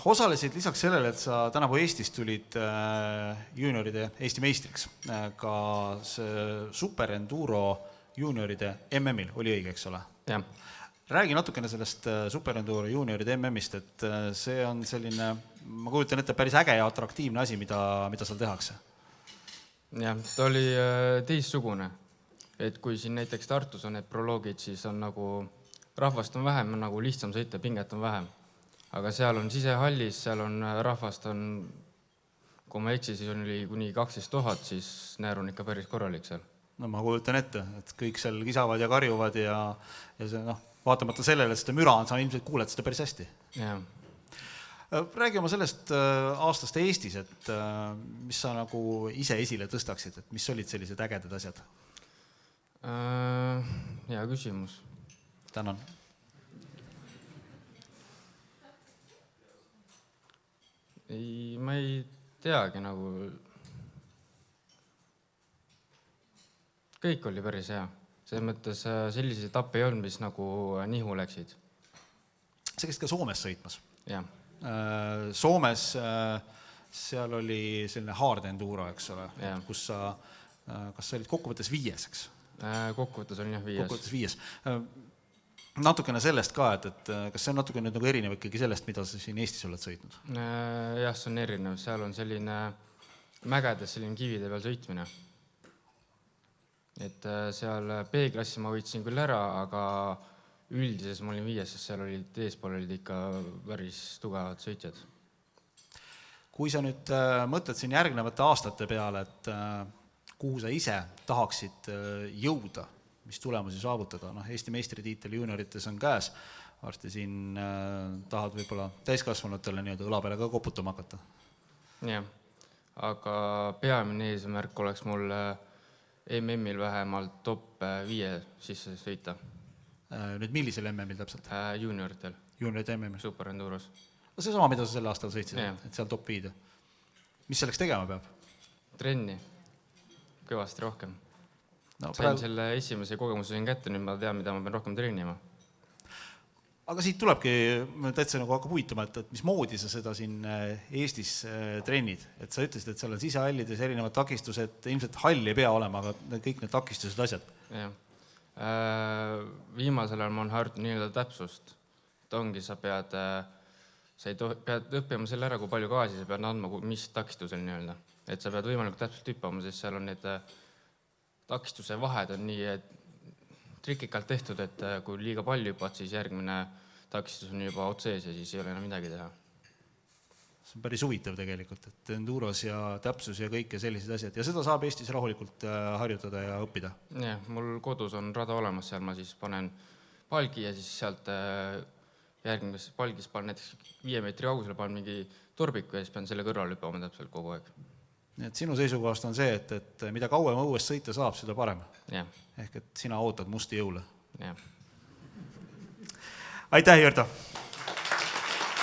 Osalesid lisaks sellele, et sa tänavu Eestis tulid juunioride Eesti meistriks, ka Superenduro juunioride MM-il, oli õige, eks ole? Jah. Räägi natukene sellest Superenduro juunioride MM-ist, et see on selline, ma kujutan ette, päris äge ja atraktiivne asi, mida seal tehakse. Jah, ta oli teissugune. Et kui siin näiteks Tartus on need proloogid, siis on nagu rahvast on vähem, nagu lihtsam sõita, pinget on vähem. Aga seal on sisehallis, seal on rahvast on, kui ma eksi, siis oli kuni 12 000, siis näär on ikka päris korralik seal. No ma kujutan ette, et kõik seal kisavad ja karjuvad ja see, vaatamata sellele, et seda müra on, sa ilmselt kuuled seda päris hästi. Jah. Räägi oma sellest aastast Eestis, et mis sa nagu ise esile tõstaksid, et mis olid sellised ägedad asjad? Hea küsimus. Tänan. Ma ei teagi nagu... Kõik oli päris hea. Selles mõttes selliseid etappe ei olnud, mis nagu nihu läksid. Sa käisid ka Soomes sõitmas. Jah. Soomes seal oli selline hard enduro, eks ole, kus sa, kas sa olid kokkuvõttes 5, eks? Kokkuvõttes olin jah 5. Kokkuvõttes 5. Natukene sellest ka, et kas see on natukene nagu erinev ikkagi sellest, mida sa siin Eestis oled sõitnud? Jah, see on erinev. Seal on selline mägedes selline kivide peal sõitmine. Et seal B-klassi ma võitsin küll ära, aga üldises ma olin 5, sest seal olid eespool olid ikka päris tugevad sõitjad. Kui sa nüüd mõtled siin järgnevate aastate peale, et kuhu sa ise tahaksid jõuda, mis tulemusi saavutada, Eesti meistritiitel juuniorites on käes, varsti siin tahad võib-olla täiskasvanutele õla peale ka koputama hakata? Jah, aga peamine eesmärk oleks mul MM-il vähemalt top 5 sisse sõita. Nüüd millisel MM-il täpselt? Junioritel. Juniorite MM-il? Superenduros. See sama, mida sa sel aastal sõitsid, et seal top 5. Mis selleks tegema peab? Trenni. Kõvasti rohkem. Sain selle esimese kogemuse sain kätte, nüüd ma tean, mida ma pean rohkem treenima. Aga siit tulebki täitsa nagu hakkab huvitama, et mis moodi sa seda siin Eestis trennid. Et sa ütlesid, et seal on sisehallides erinevad takistused, ilmselt hall ei pea olema, aga kõik need takistused asjad. Jah. Viimasel ajal ma olen harjutanud nii-öelda täpsust. Et ongi, sa pead õppima selle ära, kui palju gaasi sa pead andma, mis takistusel nii-öelda. Et sa pead võimalikult täpselt hüppama, sest seal on need takistuse vahed on nii trikikalt tehtud, et kui liiga palju hüppad, siis järgmine takistus on juba otsees ja siis ei ole enam midagi teha. See on päris huvitav tegelikult, et enduros ja täpsus ja kõik ja sellised asjad. Ja seda saab Eestis rahulikult harjutada ja õppida. Jah, mul kodus on rada olemas, seal ma siis panen palgi ja siis sealt järgmises palgis panen näiteks 5 meetri kaugusele, panen mingi torbiku ja siis pean selle kõrval hüppama täpselt kogu aeg. Nii et sinu seisukohast on see, et mida kauem õues sõita saab, seda parem. Yeah. Ehk et sina ootad musti jõule. Yeah. Aitäh, Jördo!